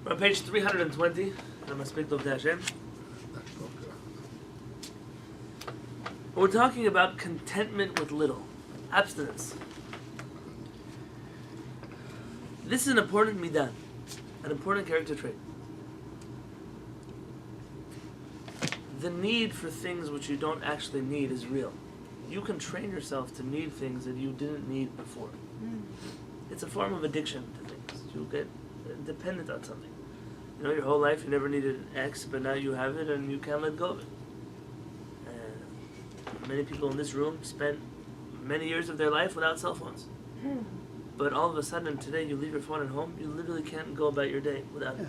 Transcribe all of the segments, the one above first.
We're on page 320. We're talking about contentment with little, abstinence. This is an important midah, an important character trait. The need for things which you don't actually need is real. You can train yourself to need things that you didn't need before. It's a form of addiction to things. You'll get dependent on something. You know, your whole life you never needed an X, but now you have it and you can't let go of it. Many people in this room spent many years of their life without cell phones. But all of a sudden today you leave your phone at home, you literally can't go about your day without it.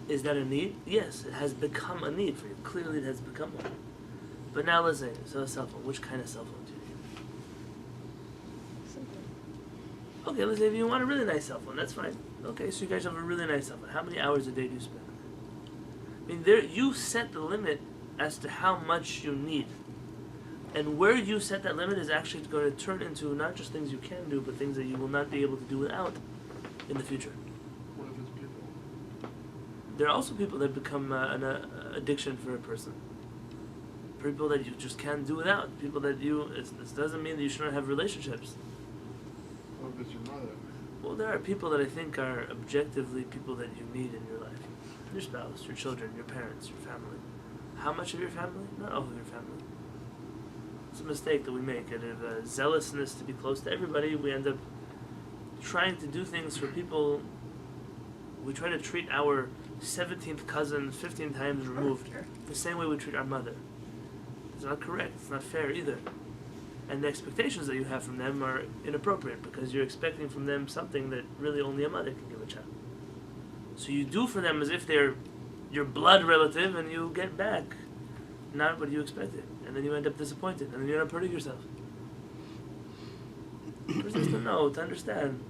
Is that a need? Yes, it has become a need for you. Clearly it has become one. But now let's say, so a cell phone, which kind of cell phone do you need? Okay, let's say if you want a really nice cell phone, that's fine. Okay, so you guys have a really nice cell phone. How many hours a day do you spend on it? I mean, there you set the limit as to how much you need. And where you set that limit is actually going to turn into not just things you can do, but things that you will not be able to do without in the future. What if it's people? There are also people that become an addiction for a person. People that you just can't do without. People that this doesn't mean that you shouldn't have relationships. What if it's your mother? Well, there are people that I think are objectively people that you need in your life. Your spouse, your children, your parents, your family. How much of your family? Not all of your family. It's a mistake that we make. Out of zealousness to be close to everybody, we end up trying to do things for people. We try to treat our 17th cousin 15 times removed the same way we treat our mother. It's not correct. It's not fair either. And the expectations that you have from them are inappropriate because you're expecting from them something that really only a mother can give a child. So you do for them as if they're your blood relative, and you get back not what you expected, and then you end up disappointed, and then you end up hurting yourself. The person has to know, to understand.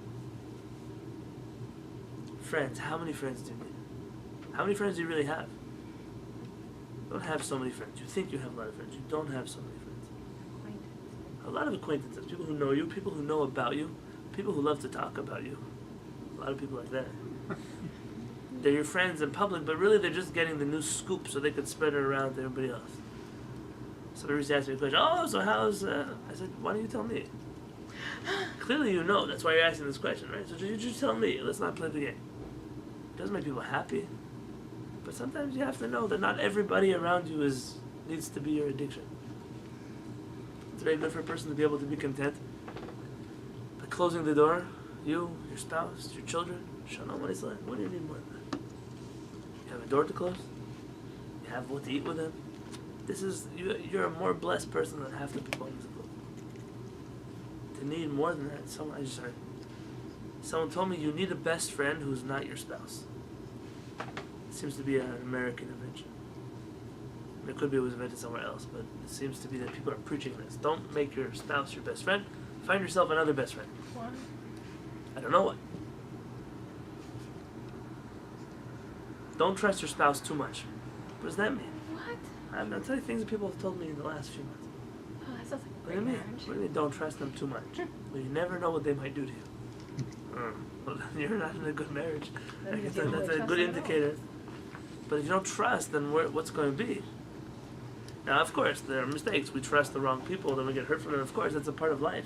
Friends, how many friends do you need? How many friends do you really have? You don't have so many friends. You think you have a lot of friends. You don't have so many friends. A lot of acquaintances, people who know you, people who know about you, people who love to talk about you. A lot of people like that. They're your friends in public, but really they're just getting the new scoop so they could spread it around to everybody else. Somebody used to ask me a question, oh, so how's... I said, why don't you tell me? Clearly you know, that's why you're asking this question, right? So you just tell me, let's not play the game. It doesn't make people happy, but sometimes you have to know that not everybody around you needs to be your addiction. It's very good for a person to be able to be content by closing the door, you, your spouse, your children. Shalom, what do you need more than that? You have a door to close. You have what to eat with them. You're a more blessed person than half the people in this world. To need more than that, I just heard. Someone told me you need a best friend who's not your spouse. It seems to be an American invention. It could be it was invented somewhere else, but it seems to be that people are preaching this. Don't make your spouse your best friend. Find yourself another best friend. Why? I don't know what. Don't trust your spouse too much. What does that mean? What? I'm going to tell you things that people have told me in the last few months. Oh, that sounds like a What do great you mean? marriage. What do you mean don't trust them too much? Well, you never know what they might do to you. Well, you're not in a good marriage. Then you That's can't really a trust good them at all. indicator. But if you don't trust, then what's going to be? Now, of course, there are mistakes. We trust the wrong people, then we get hurt from them. Of course, that's a part of life.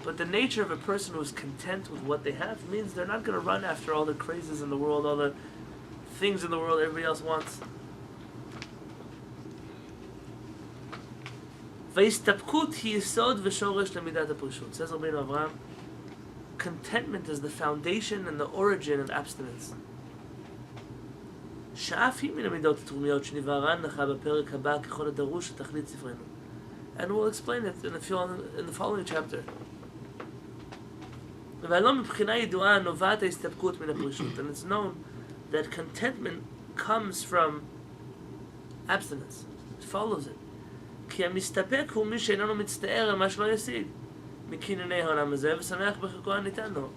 But the nature of a person who's content with what they have means they're not going to run after all the crazes in the world, all the things in the world everybody else wants. V'istapkut hi yisod v'shoresh lemidat ha'prishut. Says Rabbeinu Avraham, contentment is the foundation and the origin of abstinence. שאף היא מן המידות התרומיות שנבהרן לך בפרק הבא ככל הדרוש לתכלית ספרנו. And we'll explain it in the following chapter. והלא מבחינה ידועה נובעת ההסתפקות מן הפרישות. And it's known that contentment comes from abstinence. It follows it. כי המסתפק הוא מי שאיננו מצטער על מה שלא ישיג. מקנני העולם הזה ושמח בחלקו הניתן לו.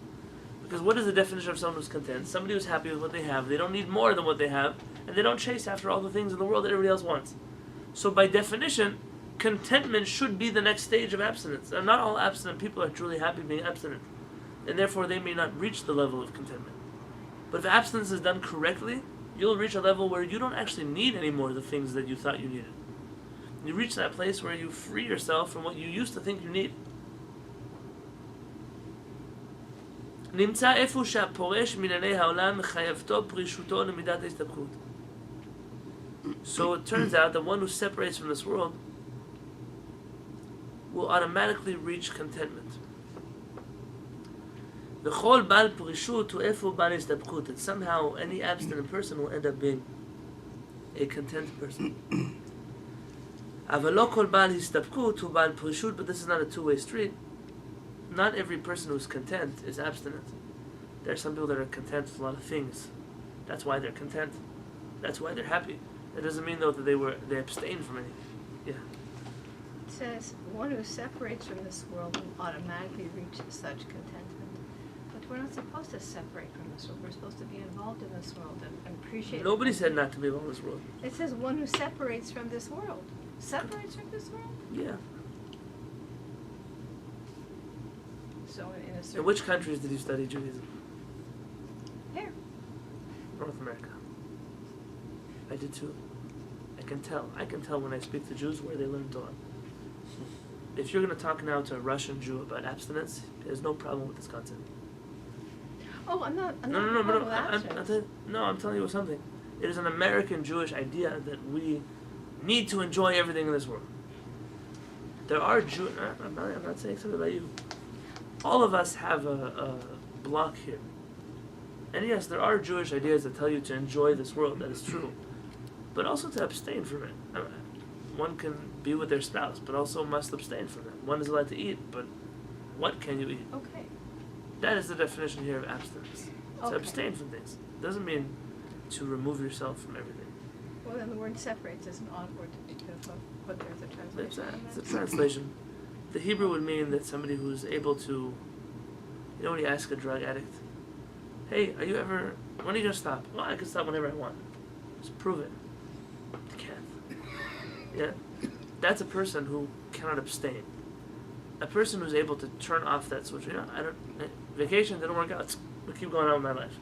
Because what is the definition of someone who's content? Somebody who's happy with what they have. They don't need more than what they have, and they don't chase after all the things in the world that everybody else wants. So by definition, contentment should be the next stage of abstinence. And not all abstinent people are truly happy being abstinent. and therefore they may not reach the level of contentment. But if abstinence is done correctly, you'll reach a level where you don't actually need any more of the things that you thought you needed. You reach that place where you free yourself from what you used to think you need. נמצא איפה שהפורש מענייני העולם מחייבתו פרישותו למידת ההסתפקות. So it turns out that one who separates from this world will automatically reach contentment. וכל בעל פרישות הוא איפה בעל הסתפקות. That somehow any abstinent person will end up being a content person. אבל לא כל בעל הסתפקות הוא בעל פרישות, but this is not a two-way street. Not every person who's content is abstinent. There are some people that are content with a lot of things. That's why they're content. That's why they're happy. That doesn't mean though that they abstain from anything. Yeah. It says one who separates from this world will automatically reach such contentment. But we're not supposed to separate from this world. We're supposed to be involved in this world and appreciate it. Nobody said not to be involved in this world. It says one who separates from this world. Separates from this world? Yeah. So in a certain... In which countries did you study Judaism? Here. North America. I did too. I can tell when I speak to Jews where they learn Torah. If you're going to talk now to a Russian Jew about abstinence, there's no problem with this concept. Oh, I'm not I'm telling you something. It is an American Jewish idea that we need to enjoy everything in this world. There are Jews, I'm not saying something about you. All of us have a block here. And yes, there are Jewish ideas that tell you to enjoy this world, that is true. But also to abstain from it. One can be with their spouse, but also must abstain from it. One is allowed to eat, but what can you eat? Okay. That is the definition here of abstinence. To abstain from things. Doesn't mean to remove yourself from everything. Well, then the word separates is an odd word to put there as a translation. It's a translation. The Hebrew would mean that somebody who's able to, you know when you ask a drug addict, hey, when are you going to stop? Well, I can stop whenever I want. Just prove it. You can't. Yeah? That's a person who cannot abstain. A person who's able to turn off that switch. Vacation didn't work out. I'll keep going on with my life.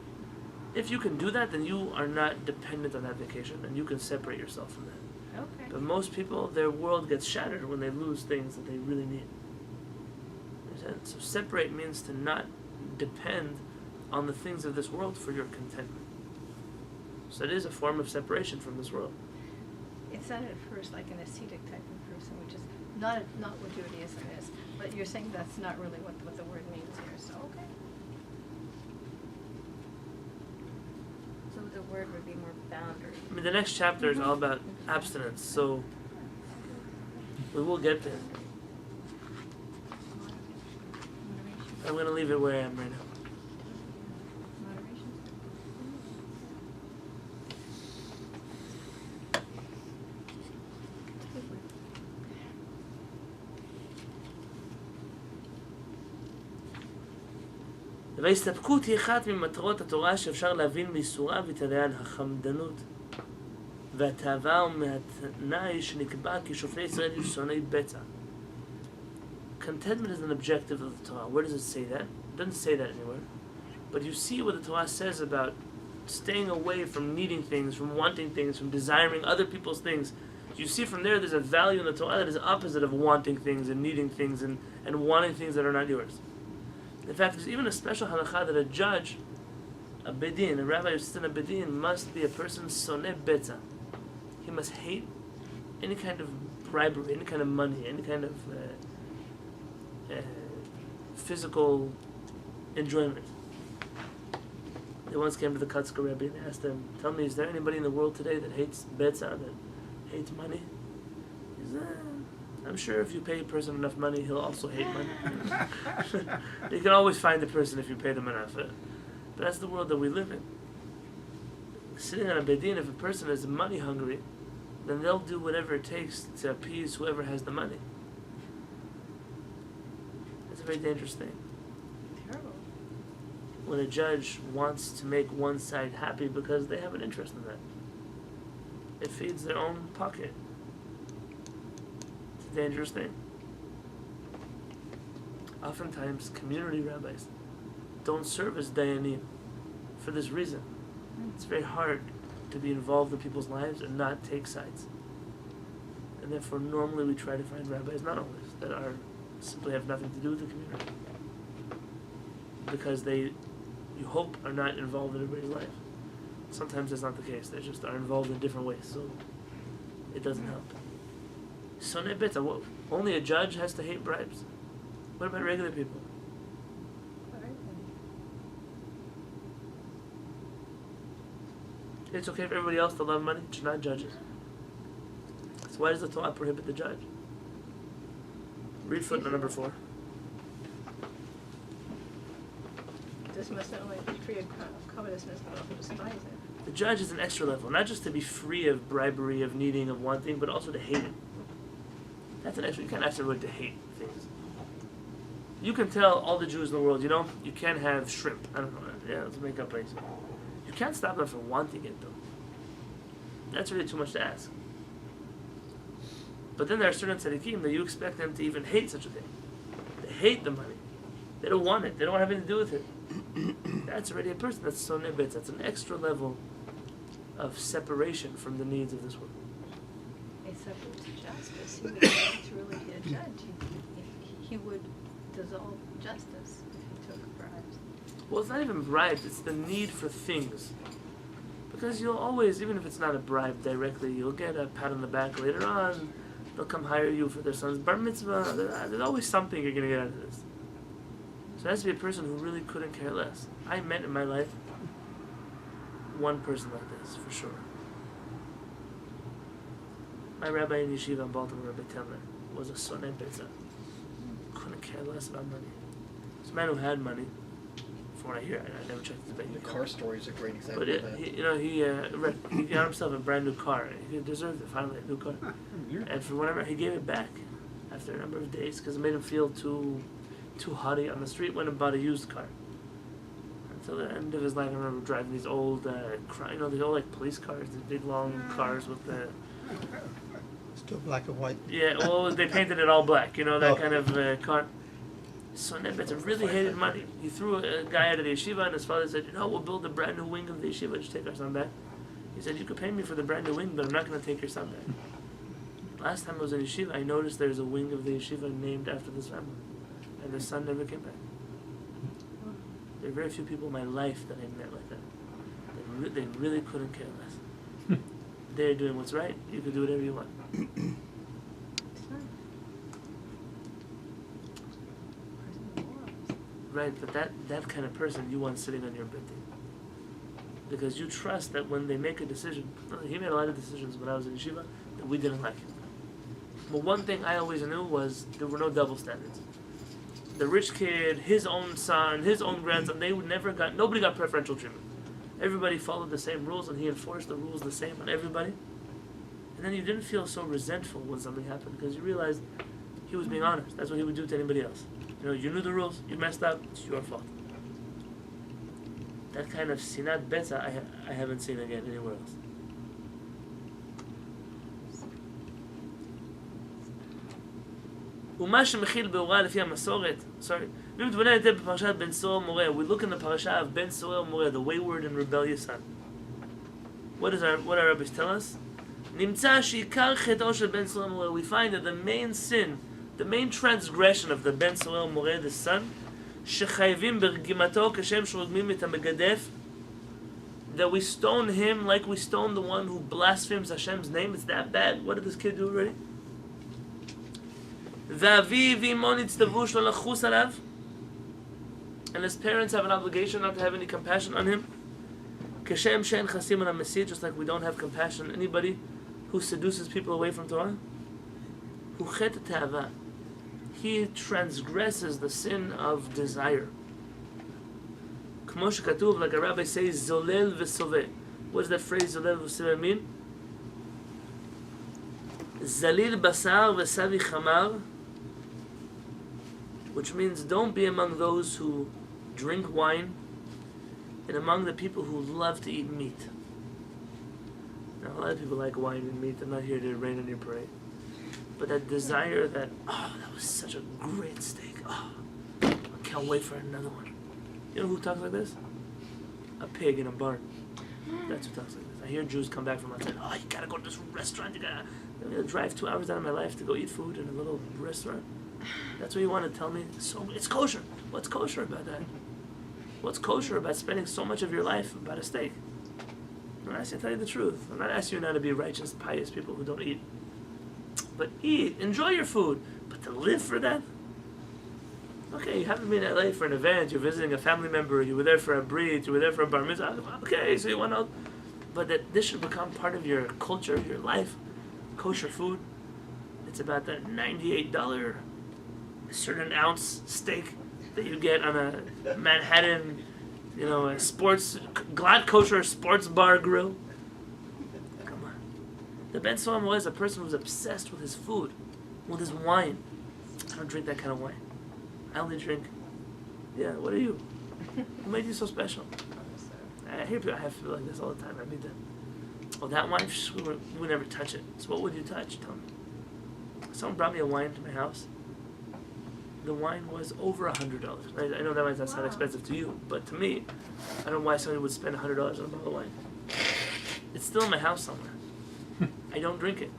If you can do that, then you are not dependent on that vacation, and you can separate yourself from that. Okay. But most people, their world gets shattered when they lose things that they really need. Understand? So separate means to not depend on the things of this world for your contentment. So it is a form of separation from this world. It sounded at first like an ascetic type of person, which is not what Judaism is. But you're saying that's not really what the word means here. So okay. So the word would be more boundary. I mean, the next chapter is all about abstinence, so we will get there. I'm going to leave it where I am right now. וההסתפקות היא אחת ממטרות התורה שאפשר להבין בייסורה ותראה החמדנות והתאווה ומהתנאי שנקבע כי שופטי ישראל יהיו שונאי בצע. Contentment is an objective of the Torah. Where does it say that? It doesn't say that anywhere. But you see what the Torah says about staying away from needing things, from wanting things, from desiring other people's things. You see from there's a value in the Torah that is opposite of wanting things and needing things and wanting things that are not yours. In fact, there's even a special halakha that a judge, a bedin, a rabbi who sits in a bedin, must be a person soneh betza. He must hate any kind of bribery, any kind of money, any kind of physical enjoyment. They once came to the Katzka Rebbe and asked him, tell me, is there anybody in the world today that hates betza, that hates money? He said, I'm sure if you pay a person enough money, he'll also hate money. You can always find a person if you pay them enough. But that's the world that we live in. Sitting on a bedin, if a person is money hungry, then they'll do whatever it takes to appease whoever has the money. It's a very dangerous thing. Terrible. When a judge wants to make one side happy because they have an interest in that, it feeds their own pocket. Dangerous thing. Oftentimes, community rabbis don't serve as dayanim for this reason. It's very hard to be involved in people's lives and not take sides. And therefore, normally we try to find rabbis, not always, that are simply have nothing to do with the community, because they, you hope, are not involved in everybody's life. Sometimes that's not the case. They just are involved in different ways, so it doesn't help. Sonei beta, only a judge has to hate bribes. What about regular people? It's okay for everybody else to love money, just not judges. So why does the Torah prohibit the judge? Read footnote number 4. This must not only be free of covetousness, but also despise it. The judge is an extra level, not just to be free of bribery, of needing, of wanting, but also to hate it. That's an extra. You can't ask everybody to hate things. You can tell all the Jews in the world, you know, you can't have shrimp. I don't know. Yeah, let's make up place. You can't stop them from wanting it, though. That's really too much to ask. But then there are certain tzaddikim that you expect them to even hate such a thing. They hate the money. They don't want it. They don't have anything to do with it. That's already a person. That's sonei betz. That's an extra level of separation from the needs of this world. Except with justice, he would to really be a judge. He would dissolve justice if he took bribes. Well, it's not even bribes. It's the need for things. Because you'll always, even if it's not a bribe directly, you'll get a pat on the back later on. They'll come hire you for their son's bar mitzvah. There's always something you're going to get out of this. So it has to be a person who really couldn't care less. I met in my life one person like this, for sure. My rabbi in yeshiva in Baltimore, Rabbi Telner, was a sonei betz. Couldn't care less about money. It's a man who had money. From what I hear, I never checked his bank account. The car story is a great example But of that. he got himself a brand new car. He deserved it, finally, a new car. And for whatever, he gave it back after a number of days because it made him feel too haughty on the street. Went and bought a used car. Until the end of his life, I remember driving these old, these old like police cars, these big long cars with the. Still black and white. Yeah, well, they painted it all black. That kind of car. Sonei betz really hated money. He threw a guy out of the yeshiva, and his father said, we'll build a brand new wing of the yeshiva, just take our son back. He said, you could pay me for the brand new wing, but I'm not going to take your son back. Last time I was in yeshiva, I noticed there's a wing of the yeshiva named after this family. And the son never came back. There are very few people in my life that I met like that. They really couldn't care less. They're doing what's right. You can do whatever you want. Right, but that kind of person you want sitting on your bed. Because you trust that when they make a decision, he made a lot of decisions when I was in yeshiva that we didn't like. But one thing I always knew was there were no double standards. The rich kid, his own son, his own grandson, nobody got preferential treatment. Everybody followed the same rules, and he enforced the rules the same on everybody. And then you didn't feel so resentful when something happened because you realized he was being honest. That's what he would do to anybody else. You knew the rules, you messed up, it's your fault. That kind of sinat betza I haven't seen again anywhere else. ומה שמכיל בהוראה לפי המסורת, we look in the parasha of Ben Soel Moreh, the wayward and rebellious son. What our rabbis tell us? נמצא שעיקר חטאו של בן סואל מורה, we find that the main sin, the main transgression of the Ben Soel Moreh, the son, שחייבים ברגימתו כשם שרוגמים את המגדף, that we stone him like we stone the one who blasphemes Hashem's name. It's that bad. What did this kid do already? ואביו ואמו נצטוו שלא לחוס עליו, and his parents have an obligation not to have any compassion on him. כשם שאין חסים על המסית, just like we don't have compassion on anybody who seduces people away from Torah. הוא חטא תאווה. He transgresses the sin of desire. כמו שכתוב, like a rabbi says, זולל וסובא. What does that phrase זולל וסובא mean? זליל בשר וסבי חמר, which means don't be among those who drink wine and among the people who love to eat meat. Now, a lot of people like wine and meat. I'm not here to rain on your parade. But that desire that was such a great steak. I can't wait for another one. You know who talks like this? A pig in a barn. That's who talks like this. I hear Jews come back from outside. Oh, you gotta go to this restaurant. You gotta drive 2 hours out of my life to go eat food in a little restaurant. That's what you want to tell me? So it's kosher. What's kosher about that? What's kosher about spending so much of your life about a steak? I'm not asking you to tell you the truth. I'm not asking you now to be righteous, pious people who don't eat. But eat, enjoy your food. But to live for that? Okay, you haven't been in LA for an event, you're visiting a family member, you were there for a brit, you were there for a bar mitzvah. Okay, so you want to... But that this should become part of your culture, your life. Kosher food. It's about that $98 certain ounce steak that you get on a Manhattan, a sports, glad kosher sports bar grill. Come on. The Ben Solom was a person who was obsessed with his food, with his wine. I don't drink that kind of wine. I only drink. Yeah, what are you? What made you so special? I hear people, I have people like this all the time. I meet them. Oh, that wine, we would never touch it. So what would you touch? Tell me. Someone brought me a wine to my house. The wine was over $100. I know that might not sound expensive to you, but to me, I don't know why somebody would spend $100 on a bottle of wine. It's still in my house somewhere. I don't drink it.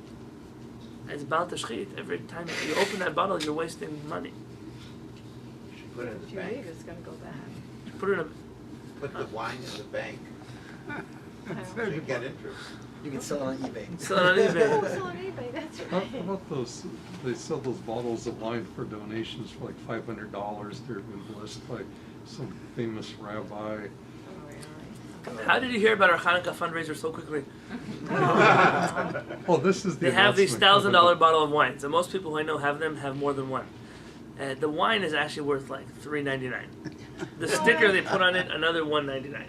It's about the shchit. Every time you open that bottle, you're wasting money. You should put it in the If you bank. leave, it's gonna go bad. Put it in a... Put the wine in the bank. I You get interest. You can sell it on eBay. Sell it on Oh, eBay. it's on eBay, that's How right. about those, they sell those bottles of wine for donations for like $500. They've been blessed by some famous rabbi. Oh, really? How did you hear about our Hanukkah fundraiser so quickly? Oh, this is the They have these announcement. $1,000 bottle of wines, and most people who I know have them have more than one. The wine is actually worth like $3.99. The sticker they put on it, another $1.99.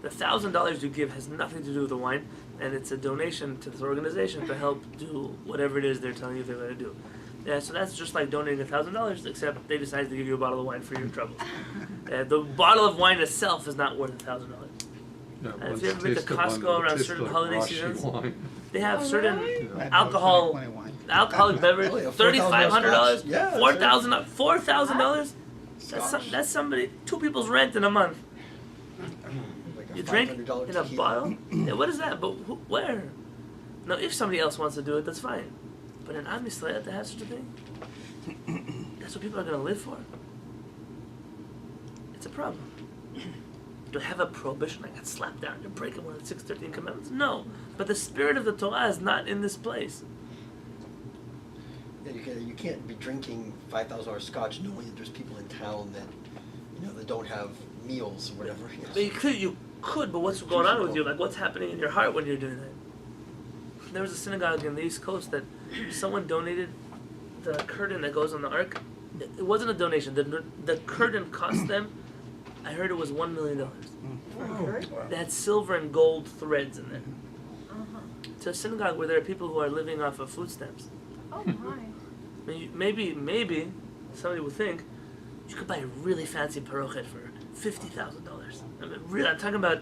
The $1,000 you give has nothing to do with the wine, and it's a donation to this organization to help do whatever it is they're telling you they're going to do. Yeah, so that's just like donating $1,000, except they decided to give you a bottle of wine for your trouble. The bottle of wine itself is not worth $1,000. Yeah, If once you ever been to tasted one, Costco it around tastes certain like holiday Rashi seasons, wine. they have Oh, certain really? alcohol, 2020 wine. alcoholic beverage, Really? A $3,500, Yeah, $4,000. That's somebody 2 people's rent in a month. Like a You drink $500 in a tequila. bottle? Yeah, what is that? But where? Now, if somebody else wants to do it, that's fine. But in Am Yisrael to have such a thing, that's what people are going to live for. It's a problem. Do I have a prohibition? I got slapped down. You're breaking one of the 613 commandments. No, but the spirit of the Torah is not in this place. Yeah, you can't be drinking $5,000 scotch knowing that there's people in town that, that don't have meals or whatever. But you could, but what's going on with you? Like, what's happening in your heart when you're doing that? There was a synagogue in the East Coast that someone donated the curtain that goes on the ark. It wasn't a donation. The curtain cost them, I heard it was $1 million. They had silver and gold threads in there. Uh-huh. It's a synagogue where there are people who are living off of food stamps. Oh, my. I mean, maybe somebody would think you could buy a really fancy parochet for $50,000. I mean, really, I'm talking about,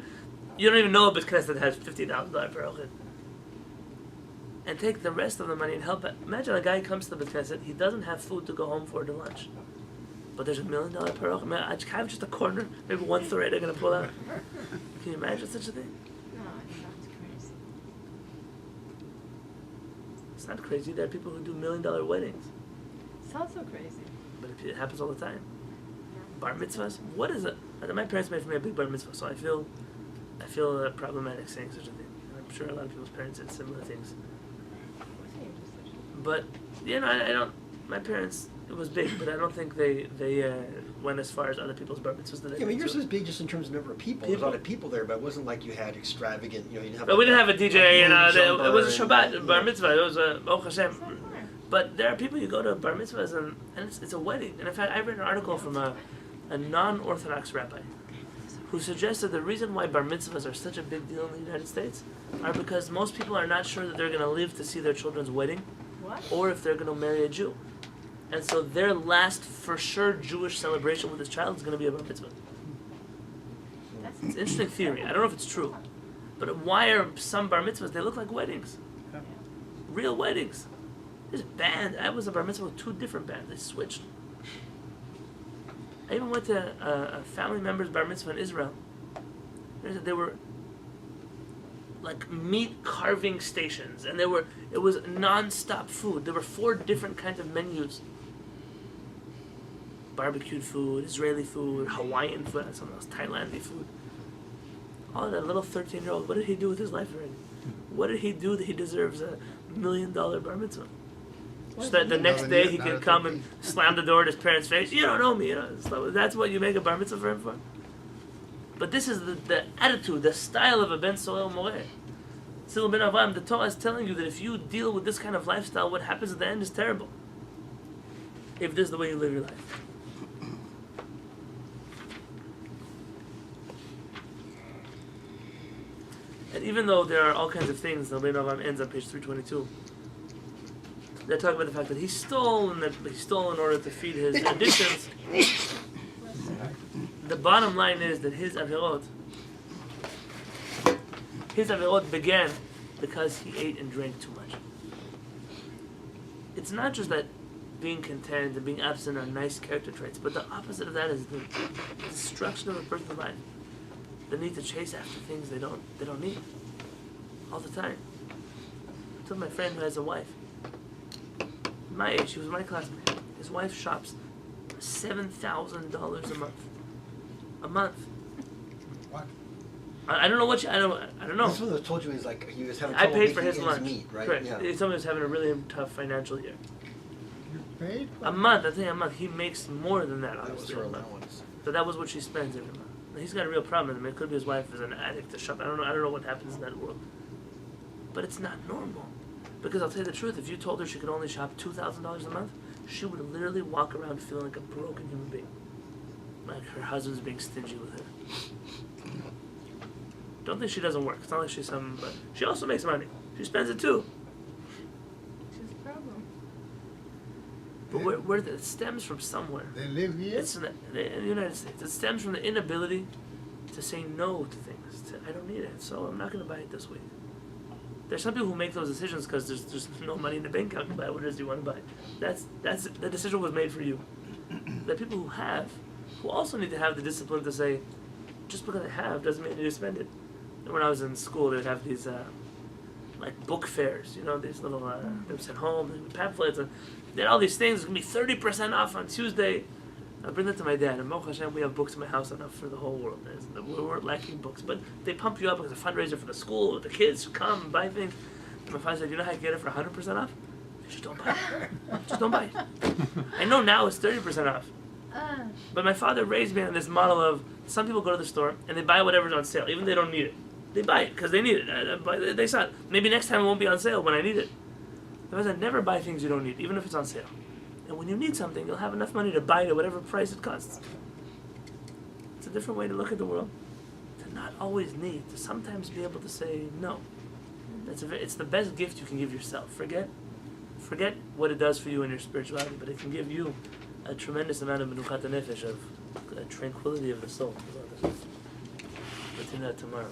you don't even know a bit Knesset has $50,000 parochet. And take the rest of the money and help it. Imagine a guy comes to the Beit Knesset, he doesn't have food to go home for to lunch. But there's $1 million parochet. I mean, I have just a corner, maybe one thread they're going to pull out. Can you imagine such a thing? No, that's crazy. It's not crazy. There are people who do $1 million weddings. Sounds so crazy. But it happens all the time. Bar mitzvahs? What is it? My parents made for me a big bar mitzvah, so I feel problematic saying such a thing. And I'm sure a lot of people's parents did similar things. What's your decision? But, I don't, my parents, it was big, but I don't think they went as far as other people's bar mitzvahs that they Yeah, I mean, did yours too. was big just in terms of number of people. There's a lot of people there, but it wasn't like you had extravagant, you didn't have. But we didn't have a DJ, it was a Shabbat, and, bar mitzvah, it was a Baruch Hashem. So far. But there are people, you go to bar mitzvahs and it's a wedding. And in fact, I read an article from a non-Orthodox rabbi who suggested the reason why bar mitzvahs are such a big deal in the United States are because most people are not sure that they're going to live to see their children's wedding What? or if they're going to marry a Jew. And so their last, for sure, Jewish celebration with his child is going to be a bar mitzvah. That's It's an interesting theory. I don't know if it's true. But why are some bar mitzvahs, they look like weddings. Real weddings. There's a band. I was a bar mitzvah with 2 different bands. They switched. I even went to a family member's bar mitzvah in Israel. There were like meat carving stations, and it was non-stop food. There were 4 different kinds of menus: barbecued food, Israeli food, Hawaiian food, and something else, Thailandic food. All that little 13-year-old. What did he do with his life already? What did he do that he deserves $1 million bar mitzvah? So that the next day he can come and slam the door in his parents' face. You don't know me. So that's what you make a bar mitzvah for him for. But this is the attitude, the style of a Ben Soel Moreh. Tzil Ben Avraham, the Torah is telling you that if you deal with this kind of lifestyle, what happens at the end is terrible. If this is the way you live your life. And even though there are all kinds of things, the Ben Avraham ends on page 322. They're talking about the fact that he stole in order to feed his additions. The bottom line is that his averot began because he ate and drank too much. It's not just that being content and being absent are nice character traits, but the opposite of that is the destruction of a person's life. The need to chase after things they don't need all the time. I told my friend who has a wife, my age, she was my classmate. His wife shops $7,000 a month. A month. What? I don't know what I don't know. This one I told you is like he was having I trouble paid for making his ends lunch. meet, right? Correct. Yeah. He told me he was having a really tough financial year. You paid? A month, I think a month. He makes more than that, That was obviously. her a month. allowance. So that was what she spends every month. Now, he's got a real problem. I mean, it could be his wife is an addict to shop. I don't know what happens in that world. But it's not normal. Because I'll tell you the truth, if you told her she could only shop $2,000 a month, she would literally walk around feeling like a broken human being. Like her husband's being stingy with her. Don't think she doesn't work. It's not like she's some, but she also makes money. She spends it too. Which is a problem. But where it stems from somewhere. They live here? It's in the United States. It stems from the inability to say no to things. I don't need it, so I'm not going to buy it this week. There's some people who make those decisions because there's no money in the bank account to buy what it is you want to buy. That's the decision was made for you. The people who also need to have the discipline to say, just because I have doesn't mean I need to spend it. And when I was in school, they would have these like book fairs, these little they would send home pamphlets, and they had all these things. It's gonna be 30% off on Tuesday. I bring that to my dad, and Baruch Hashem, we have books in my house enough for the whole world. We weren't lacking books, but they pump you up as a fundraiser for the school. The kids come and buy things. And my father said, "You know how you get it for 100% off? Just don't buy it. Just don't buy it." I know now it's 30% off. But my father raised me on this model of some people go to the store and they buy whatever's on sale, even if they don't need it. They buy it because they need it. They saw it. Maybe next time it won't be on sale when I need it. I said, never buy things you don't need, even if it's on sale. And when you need something, you'll have enough money to buy it at whatever price it costs. It's a different way to look at the world. To not always need, to sometimes be able to say no. It's the best gift you can give yourself. Forget what it does for you in your spirituality, but it can give you a tremendous amount of menuchat nefesh, of tranquility of the soul. We'll do that tomorrow.